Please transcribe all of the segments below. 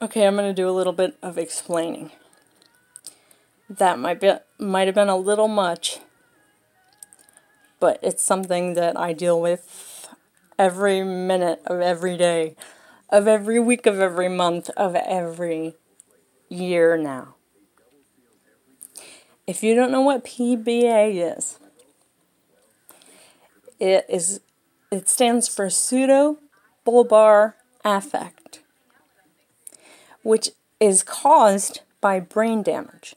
Okay, I'm going to do a little bit of explaining. That might have been a little much, but it's something that I deal with every minute of every day, of every week, of every month, of every year now. If you don't know what PBA is, it stands for pseudo-bulbar affect, which is caused by brain damage.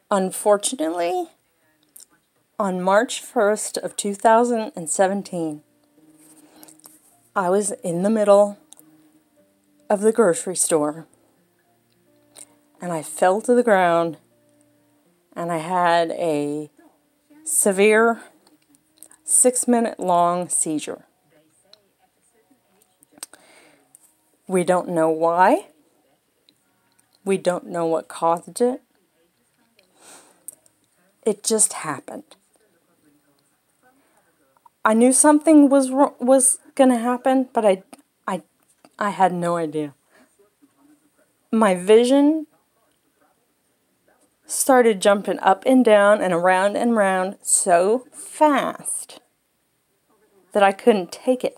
Unfortunately, on March 1st of 2017, I was in the middle of the grocery store, and I fell to the ground, and I had a severe 6-minute long seizure. We don't know why. We don't know what caused it. It just happened. I knew something was going to happen, but I had no idea. My vision started jumping up and down and around so fast that I couldn't take it.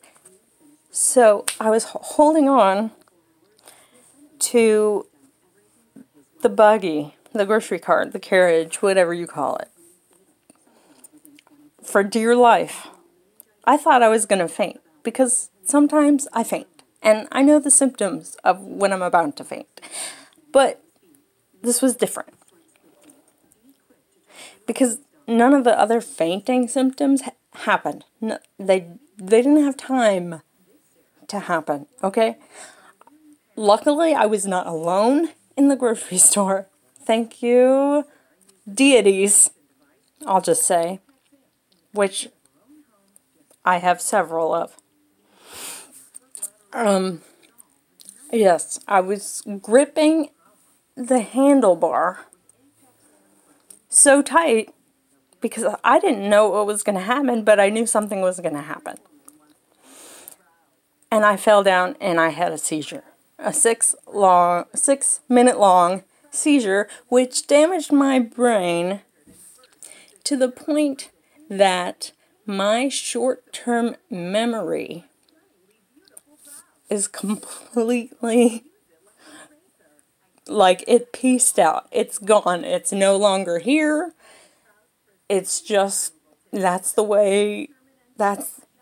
So I was holding on to the buggy, the grocery cart, the carriage, whatever you call it, for dear life. I thought I was going to faint, because sometimes I faint, and I know the symptoms of when I'm about to faint. But this was different, because none of the other fainting symptoms happened. No, they didn't have time to happen, okay? Luckily, I was not alone in the grocery store. Thank you, deities, I'll just say, which I have several of. Yes, I was gripping the handlebar so tight because I didn't know what was going to happen, but I knew something was going to happen. And I fell down and I had a seizure. A 6-minute long seizure, which damaged my brain to the point that my short-term memory is completely, like, it pieced out. It's gone. It's no longer here. It's just, that's the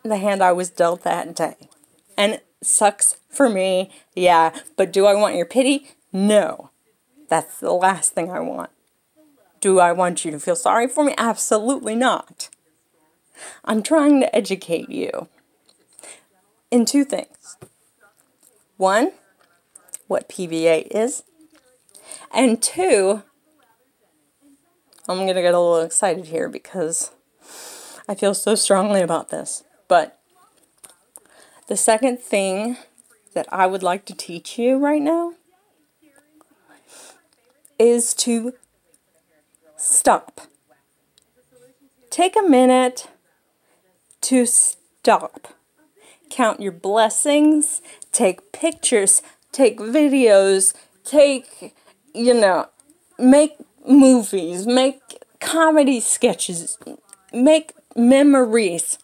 hand I was dealt that day. And it sucks for me, yeah, but do I want your pity? No. That's the last thing I want. Do I want you to feel sorry for me? Absolutely not. I'm trying to educate you in 2 things. 1, what PBA is. And 2, I'm going to get a little excited here because I feel so strongly about this. But the second thing that I would like to teach you right now is to stop. Take a minute to stop. Count your blessings, take pictures, take videos, make movies, make comedy sketches, make memories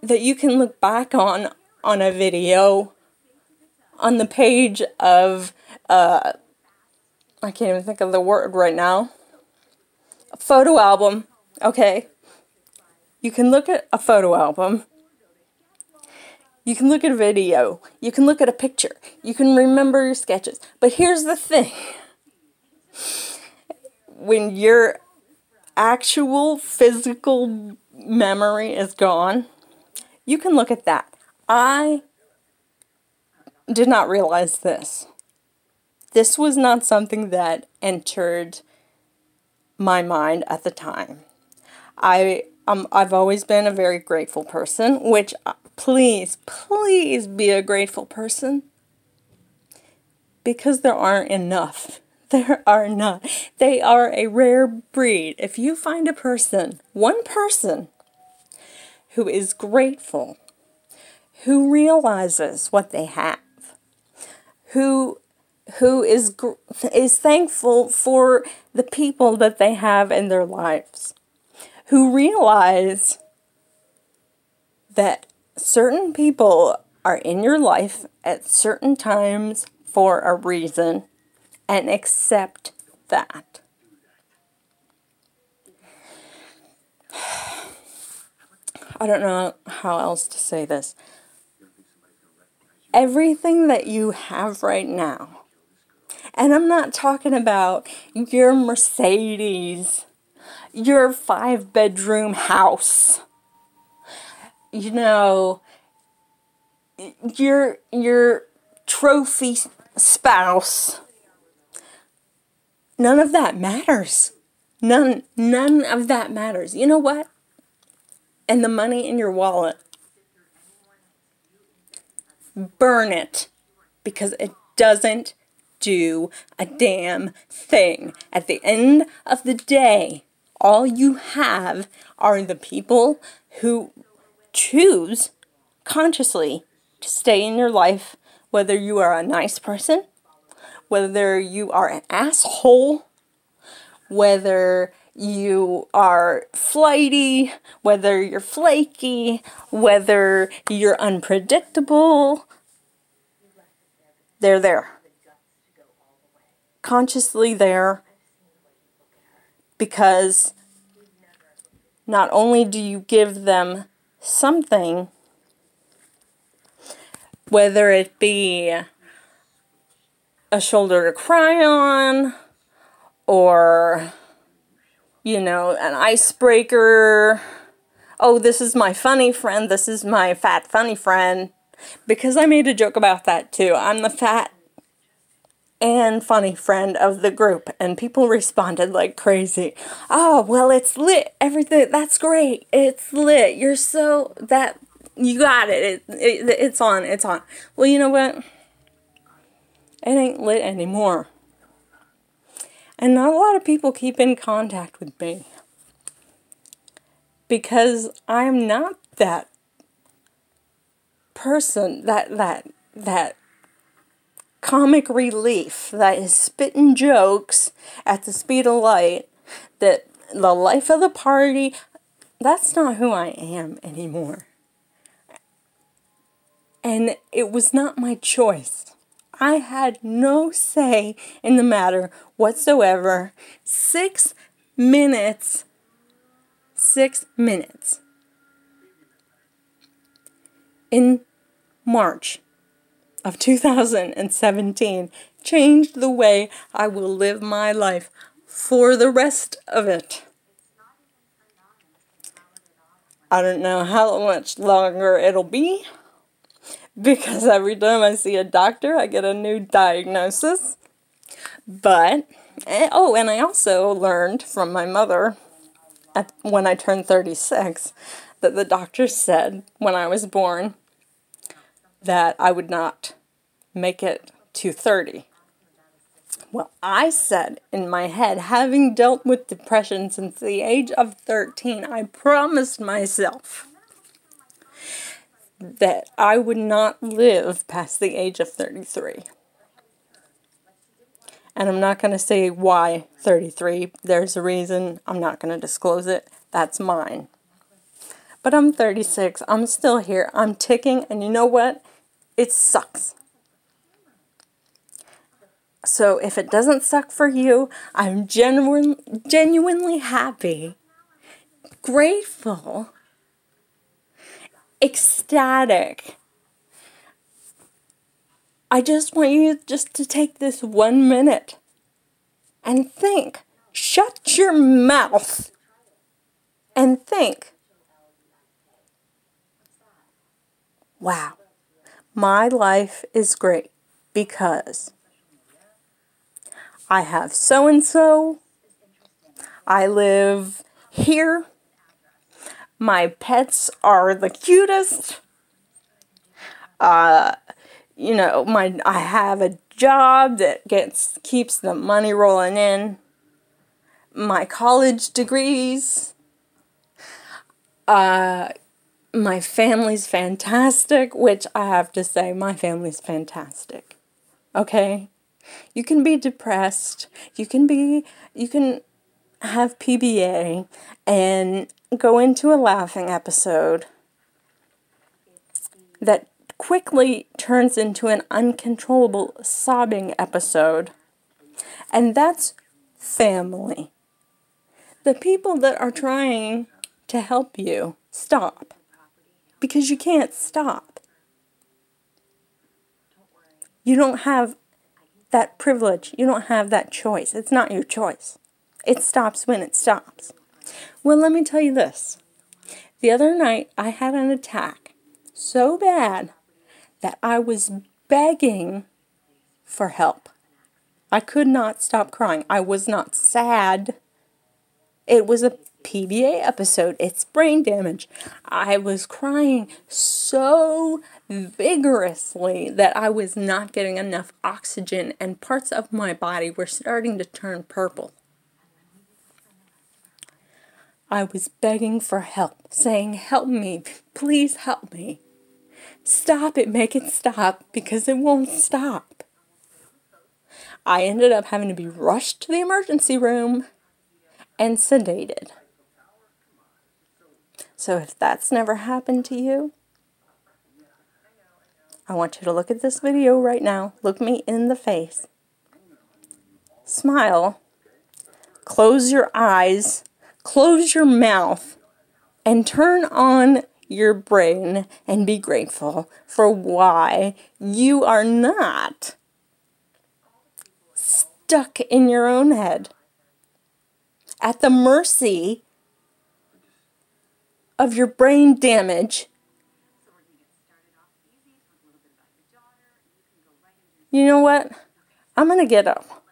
that you can look back on a video, on the page of, I can't even think of the word right now, a photo album, okay? You can look at a photo album, you can look at a video, you can look at a picture, you can remember your sketches, but here's the thing. When your actual physical memory is gone, you can look at that. I did not realize this. This was not something that entered my mind at the time. I've always been a very grateful person, which please be a grateful person, because there aren't enough. There are not. They are a rare breed. If you find one person who is grateful, who realizes what they have, who is thankful for the people that they have in their lives, who realize that certain people are in your life at certain times for a reason, and accept that. I don't know how else to say this. Everything that you have right now, and I'm not talking about your Mercedes, your 5-bedroom house, you know, your trophy spouse. None of that matters. None of that matters. You know what? And the money in your wallet, burn it, because it doesn't do a damn thing. At the end of the day, all you have are the people who choose consciously to stay in your life, whether you are a nice person, whether you are an asshole, whether you are flighty, whether you're flaky, whether you're unpredictable. They're there. Consciously there, because not only do you give them something, whether it be a shoulder to cry on, or, you know, an icebreaker. Oh, this is my funny friend, this is my fat funny friend. Because I made a joke about that too. I'm the fat and funny friend of the group, and people responded like crazy. Oh, well, it's lit. Everything, that's great. It's lit. You're so, that, you got it. It's on. It's on. Well, you know what? It ain't lit anymore. And not a lot of people keep in contact with me, because I'm not that person, that comic relief that is spitting jokes at the speed of light, that the life of the party. That's not who I am anymore. And it was not my choice. I had no say in the matter whatsoever. 6 minutes. 6 minutes. In March of 2017 changed the way I will live my life for the rest of it. I don't know how much longer it'll be, because every time I see a doctor I get a new diagnosis. But, oh, and I also learned from my mother when I turned 36 that the doctor said when I was born that I would not make it to 30. Well, I said in my head, having dealt with depression since the age of 13, I promised myself that I would not live past the age of 33. And I'm not going to say why 33. There's a reason. I'm not going to disclose it. That's mine. But I'm 36. I'm still here. I'm ticking. And you know what? It sucks. So if it doesn't suck for you, I'm genuinely happy, grateful, ecstatic. I just want you just to take this 1 minute and think. Shut your mouth and think. Wow, my life is great because I have so-and-so, I live here, my pets are the cutest, you know, I have a job that keeps the money rolling in, my college degrees, My family's fantastic, which I have to say, my family's fantastic. Okay? You can be depressed. You can have PBA and go into a laughing episode that quickly turns into an uncontrollable sobbing episode. And that's family. The people that are trying to help you stop. Because you can't stop. You don't have that privilege. You don't have that choice. It's not your choice. It stops when it stops. Well, let me tell you this. The other night, I had an attack so bad that I was begging for help. I could not stop crying. I was not sad. It was a PBA episode. It's brain damage. I was crying so vigorously that I was not getting enough oxygen and parts of my body were starting to turn purple. I was begging for help, saying, help me, please help me. Stop it, make it stop, because it won't stop. I ended up having to be rushed to the emergency room and sedated. So if that's never happened to you, I want you to look at this video right now. Look me in the face. Smile. Close your eyes. Close your mouth. And turn on your brain and be grateful for why you are not stuck in your own head at the mercy of your brain damage. You know what? I'm going to get up.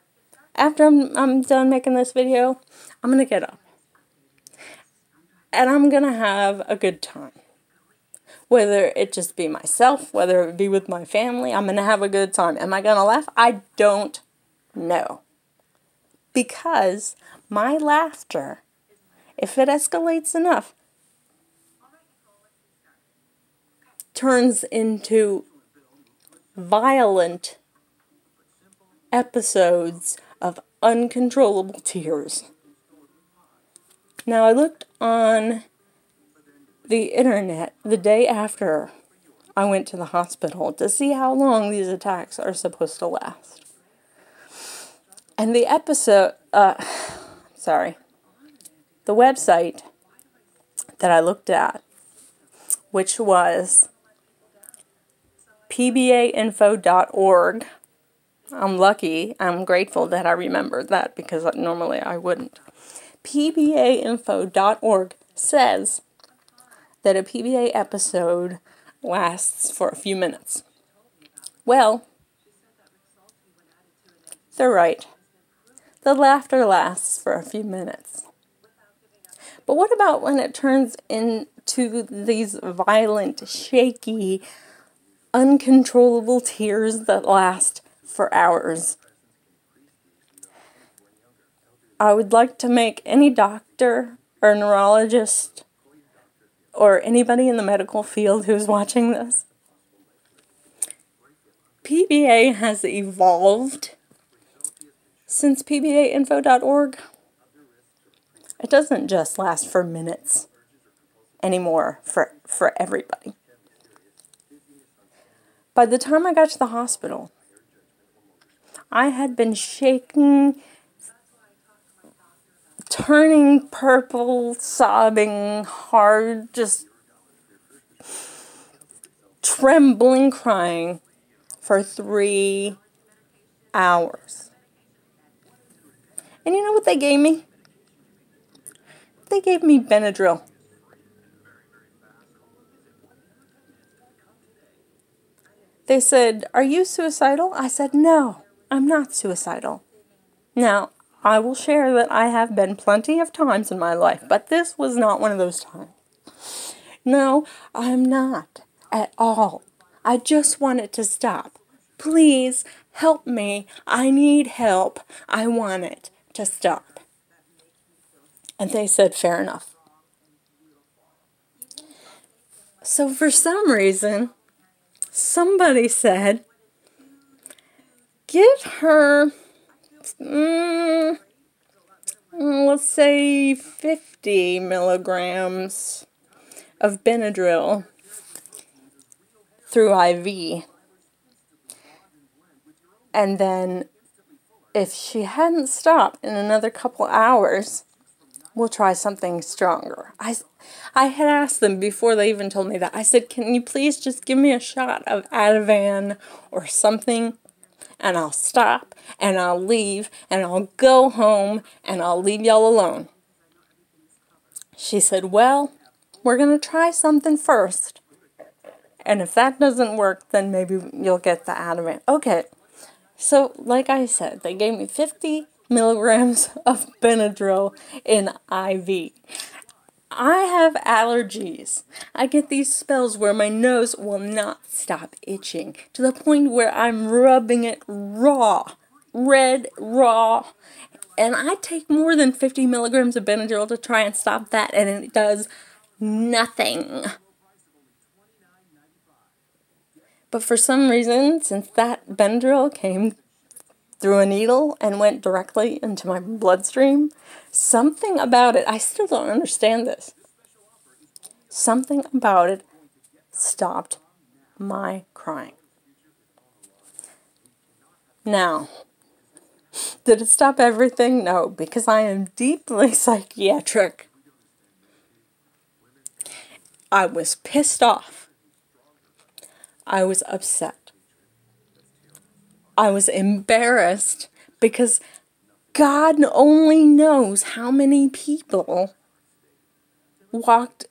After I'm done making this video, I'm going to get up. And I'm going to have a good time. Whether it just be myself, whether it be with my family, I'm going to have a good time. Am I going to laugh? I don't know. Because my laughter, if it escalates enough, turns into violent episodes of uncontrollable tears. Now, I looked on the internet the day after I went to the hospital to see how long these attacks are supposed to last. And the the website that I looked at, which was pbainfo.org. I'm lucky, I'm grateful that I remembered that because normally I wouldn't. pbainfo.org says that a PBA episode lasts for a few minutes. Well, they're right. The laughter lasts for a few minutes. But what about when it turns into these violent, shaky, uncontrollable tears that last for hours? I would like to make any doctor or neurologist or anybody in the medical field who's watching this. PBA has evolved since pbainfo.org. It doesn't just last for minutes anymore for everybody. By the time I got to the hospital, I had been shaking, turning purple, sobbing hard, just trembling, crying for 3 hours. And you know what they gave me? They gave me Benadryl. They said, "Are you suicidal?" I said, "No, I'm not suicidal." Now, I will share that I have been plenty of times in my life, but this was not one of those times. No, I'm not at all. I just want it to stop. Please help me. I need help. I want it to stop. And they said, fair enough. So for some reason, somebody said, give her, let's say 50 milligrams of Benadryl through IV. And then if she hadn't stopped in another couple hours, we'll try something stronger. I had asked them before they even told me that. I said, can you please just give me a shot of Ativan or something, and I'll stop, and I'll leave, and I'll go home, and I'll leave y'all alone. She said, well, we're going to try something first. And if that doesn't work, then maybe you'll get the Ativan. Okay. So, like I said, they gave me 50 milligrams of Benadryl in IV. I have allergies. I get these spells where my nose will not stop itching to the point where I'm rubbing it raw, red, raw. And I take more than 50 milligrams of Benadryl to try and stop that, and it does nothing. But for some reason, since that Benadryl came through a needle and went directly into my bloodstream, something about it, I still don't understand this. Something about it stopped my crying. Now, did it stop everything? No, because I am deeply psychiatric. I was pissed off. I was upset. I was embarrassed because God only knows how many people walked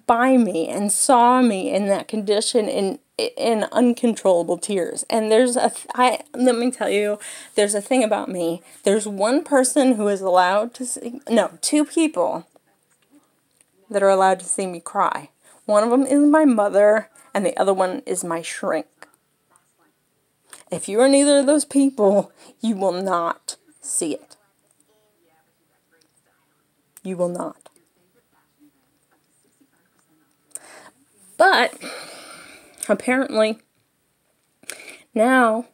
by me and saw me in that condition in uncontrollable tears. And let me tell you, there's a thing about me. There's one person who is allowed to see, no, two people that are allowed to see me cry. One of them is my mother, and the other one is my shrink. If you are neither of those people, you will not see it. You will not. But apparently, now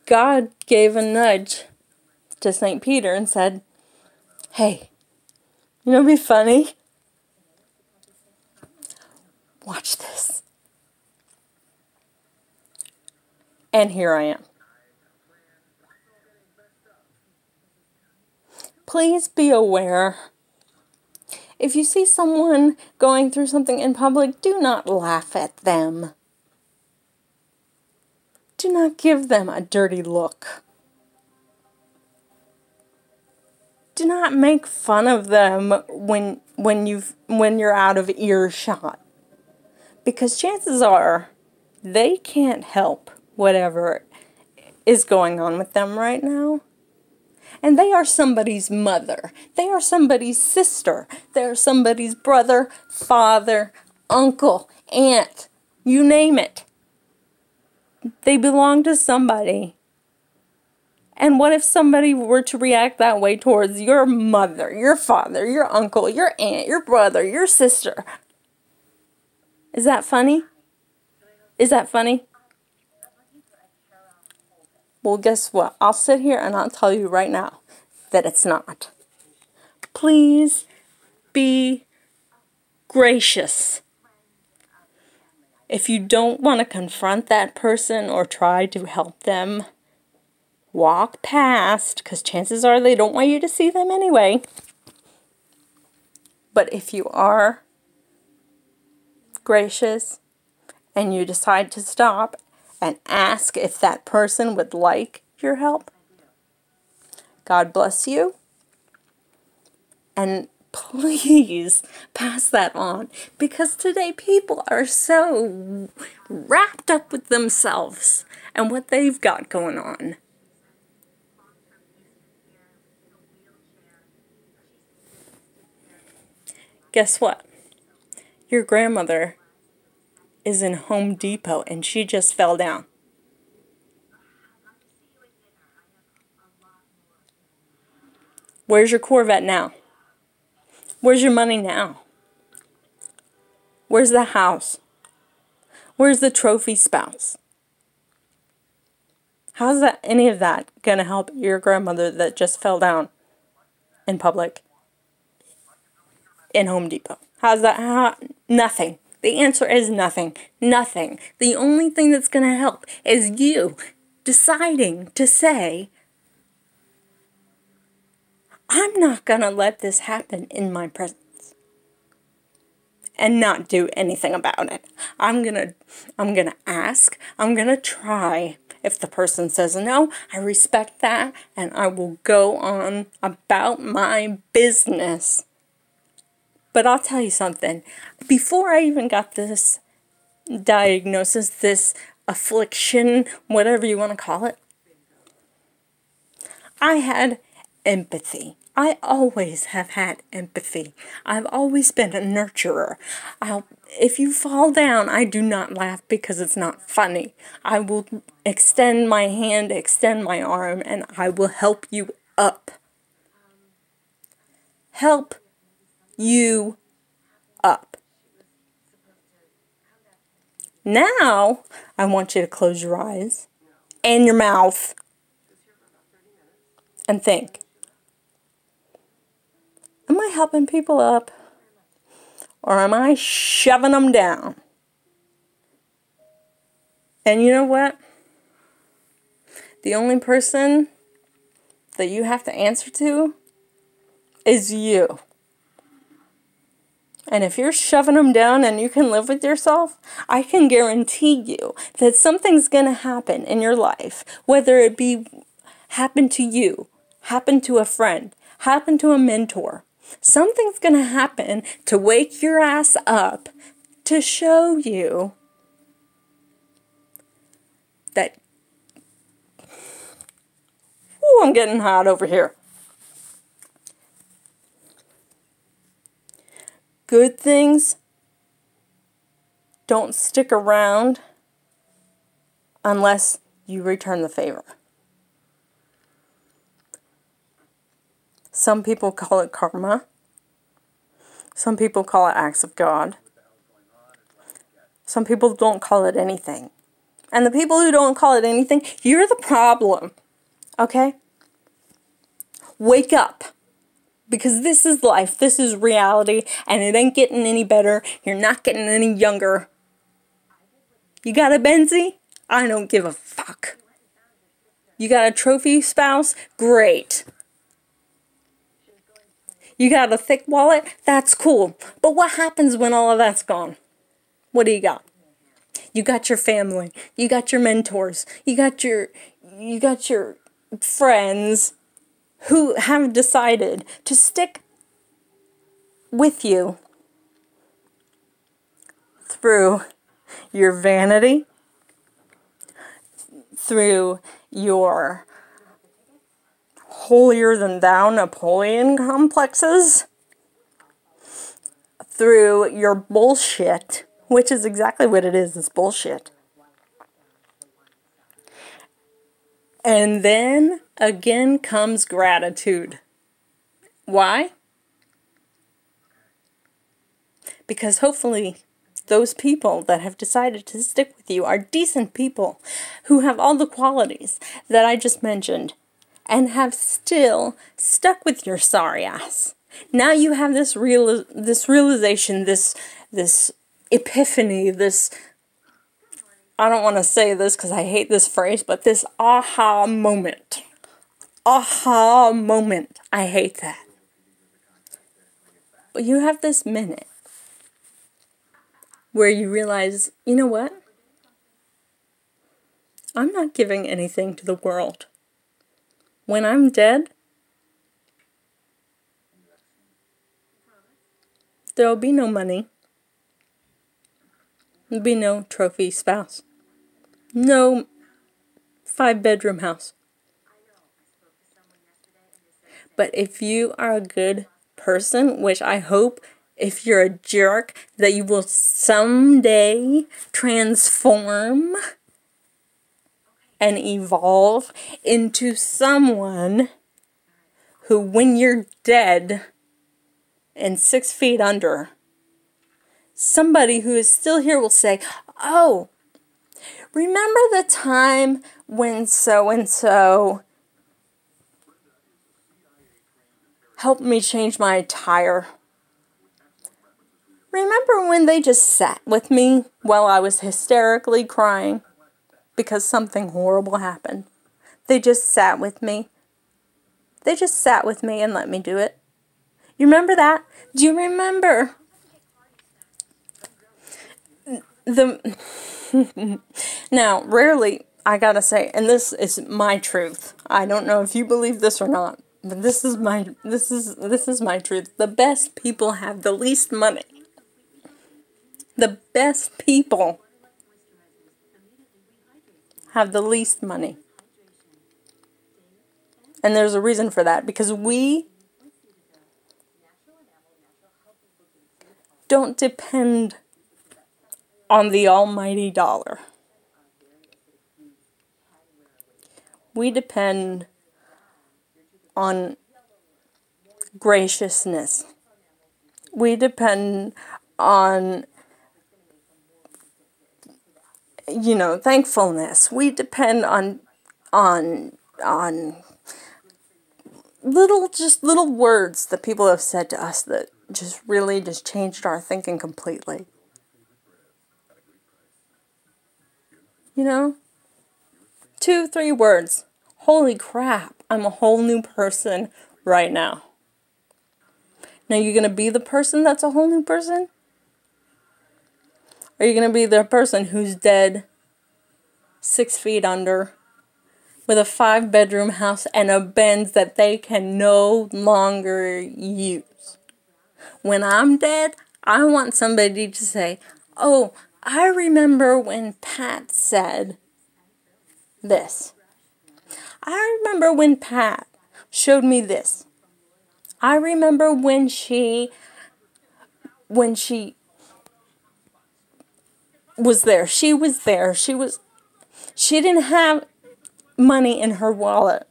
God gave a nudge to St. Peter and said, hey, you know what'd be funny? Watch this. And here I am. Please be aware. If you see someone going through something in public, do not laugh at them. Do not give them a dirty look. Do not make fun of them when you're out of earshot. Because chances are they can't help whatever is going on with them right now. And they are somebody's mother. They are somebody's sister. They are somebody's brother, father, uncle, aunt. You name it. They belong to somebody. And what if somebody were to react that way towards your mother, your father, your uncle, your aunt, your brother, your sister? Is that funny? Is that funny? Well, guess what? I'll sit here and I'll tell you right now that it's not. Please be gracious. If you don't want to confront that person or try to help them, walk past, because chances are they don't want you to see them anyway. But if you are gracious and you decide to stop and ask if that person would like your help, God bless you. And please pass that on, because today people are so wrapped up with themselves and what they've got going on. Guess what? Your grandmother is in Home Depot and she just fell down. Where's your Corvette now? Where's your money now? Where's the house? Where's the trophy spouse? How's that, any of that going to help your grandmother that just fell down in public in Home Depot? How's that? Nothing. The answer is nothing. Nothing. The only thing that's going to help is you deciding to say, I'm not going to let this happen in my presence. And not do anything about it. I'm gonna ask. I'm gonna try. If the person says no, I respect that, and I will go on about my business. But I'll tell you something. Before I even got this diagnosis, this affliction, whatever you want to call it, I had empathy. I always have had empathy. I've always been a nurturer. If you fall down, I do not laugh because it's not funny. I will extend my hand, extend my arm, and I will help you up. Help you up. Now, I want you to close your eyes and your mouth and think. Am I helping people up? Or am I shoving them down? And you know what? The only person that you have to answer to is you. And if you're shoving them down and you can live with yourself, I can guarantee you that something's going to happen in your life. Whether it be happen to you, happen to a friend, happen to a mentor. Something's going to happen to wake your ass up to show you that, ooh, I'm getting hot over here. Good things don't stick around unless you return the favor. Some people call it karma. Some people call it acts of God. Some people don't call it anything. And the people who don't call it anything, you're the problem. Okay? Wake up. Because this is life. This is reality. And it ain't getting any better. You're not getting any younger. You got a Benzie? I don't give a fuck. You got a trophy spouse? Great. You got a thick wallet? That's cool. But what happens when all of that's gone? What do you got? You got your family. You got your mentors. You got your friends who have decided to stick with you through your vanity, through your holier-than-thou Napoleon complexes, through your bullshit, which is exactly what it is, it's bullshit. And then, again, comes gratitude. Why? Because hopefully those people that have decided to stick with you are decent people who have all the qualities that I just mentioned and have still stuck with your sorry ass. Now you have this realization, this epiphany, this, I don't want to say this because I hate this phrase, but this aha moment. Aha moment. I hate that. But you have this minute where you realize, you know what? I'm not giving anything to the world. When I'm dead, there'll be no money. There'll be no trophy spouse. No 5-bedroom house. But if you are a good person, which I hope, if you're a jerk, that you will someday transform and evolve into someone who, when you're dead and 6 feet under, somebody who is still here will say, oh, remember the time when so-and-so helped me change my tire? Remember when they just sat with me while I was hysterically crying because something horrible happened? They just sat with me. They just sat with me and let me do it. You remember that? Do you remember the... Now, rarely, I gotta say, and this is my truth. I don't know if you believe this or not, but this is my truth. The best people have the least money. The best people have the least money. And there's a reason for that, because we don't depend on the almighty dollar. We depend on graciousness. We depend on, thankfulness. We depend on little words that people have said to us that just really just changed our thinking completely. 2, 3 words. Holy crap, I'm a whole new person right now. Now, you're going to be the person that's a whole new person? Or are you going to be the person who's dead 6 feet under with a 5-bedroom house and a Benz that they can no longer use? When I'm dead, I want somebody to say, oh, I remember when Pat said this. I remember when Pat showed me this. I remember when she was there. She was there. She didn't have money in her wallet,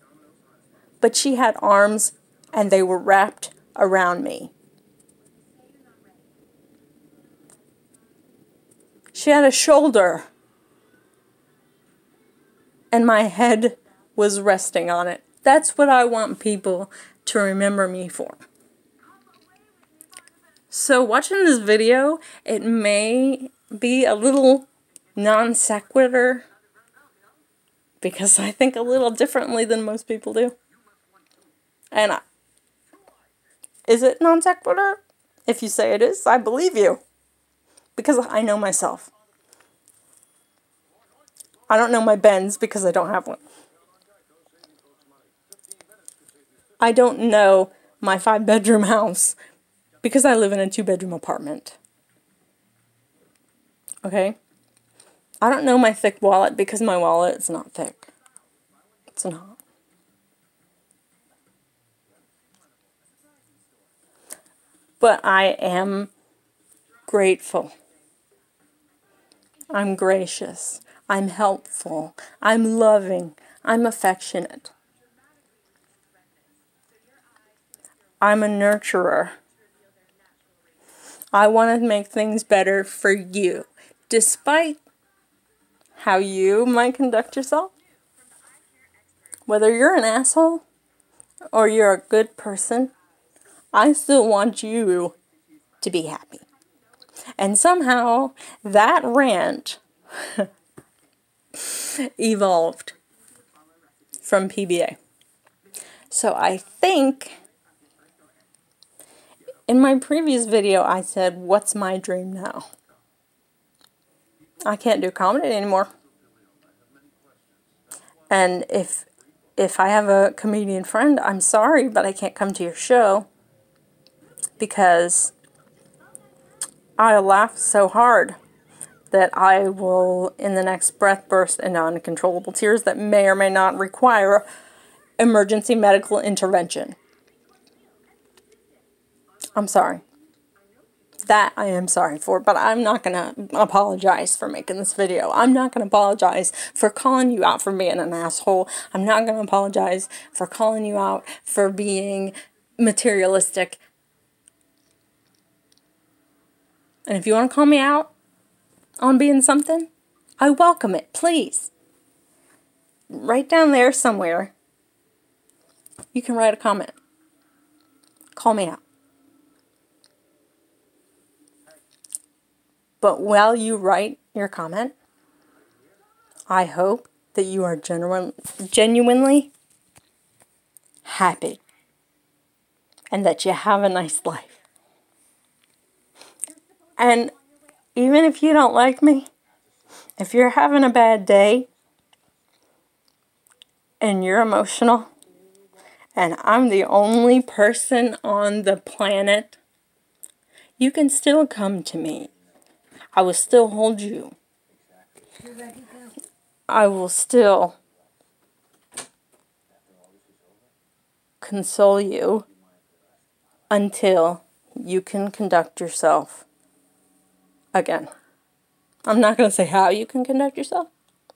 but she had arms and they were wrapped around me. She had a shoulder and my head was resting on it. That's what I want people to remember me for. So watching this video, it may be a little non sequitur because I think a little differently than most people do. And is it non sequitur? If you say it is, I believe you. Because I know myself. I don't know my Benz because I don't have one. I don't know my 5-bedroom house because I live in a 2-bedroom apartment. Okay? I don't know my thick wallet because my wallet is not thick. It's not. But I am grateful. I'm gracious. I'm helpful. I'm loving. I'm affectionate. I'm a nurturer. I want to make things better for you, despite how you might conduct yourself. Whether you're an asshole or you're a good person, I still want you to be happy. And somehow that rant evolved from PBA. So I think in my previous video I said, what's my dream now? I can't do comedy anymore. And if I have a comedian friend, I'm sorry, but I can't come to your show because I laugh so hard that I will, in the next breath, burst into uncontrollable tears that may or may not require emergency medical intervention. I'm sorry. That I am sorry for, but I'm not going to apologize for making this video. I'm not going to apologize for calling you out for being an asshole. I'm not going to apologize for calling you out for being materialistic. And if you want to call me out on being something, I welcome it, please. Right down there somewhere, you can write a comment. Call me out. But while you write your comment, I hope that you are genuinely happy and that you have a nice life. And even if you don't like me, if you're having a bad day and you're emotional and I'm the only person on the planet, you can still come to me. I will still hold you. I will still console you until you can conduct yourself again. I'm not going to say how you can conduct yourself,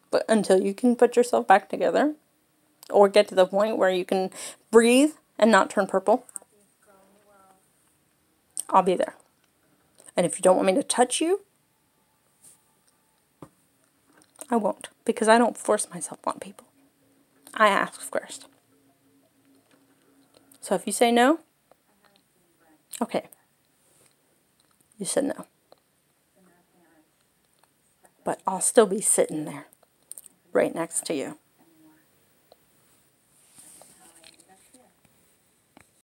but until you can put yourself back together or get to the point where you can breathe and not turn purple, I'll be there. And if you don't want me to touch you, I won't, because I don't force myself on people. I ask first. So if you say no, okay. You said no. But I'll still be sitting there, right next to you.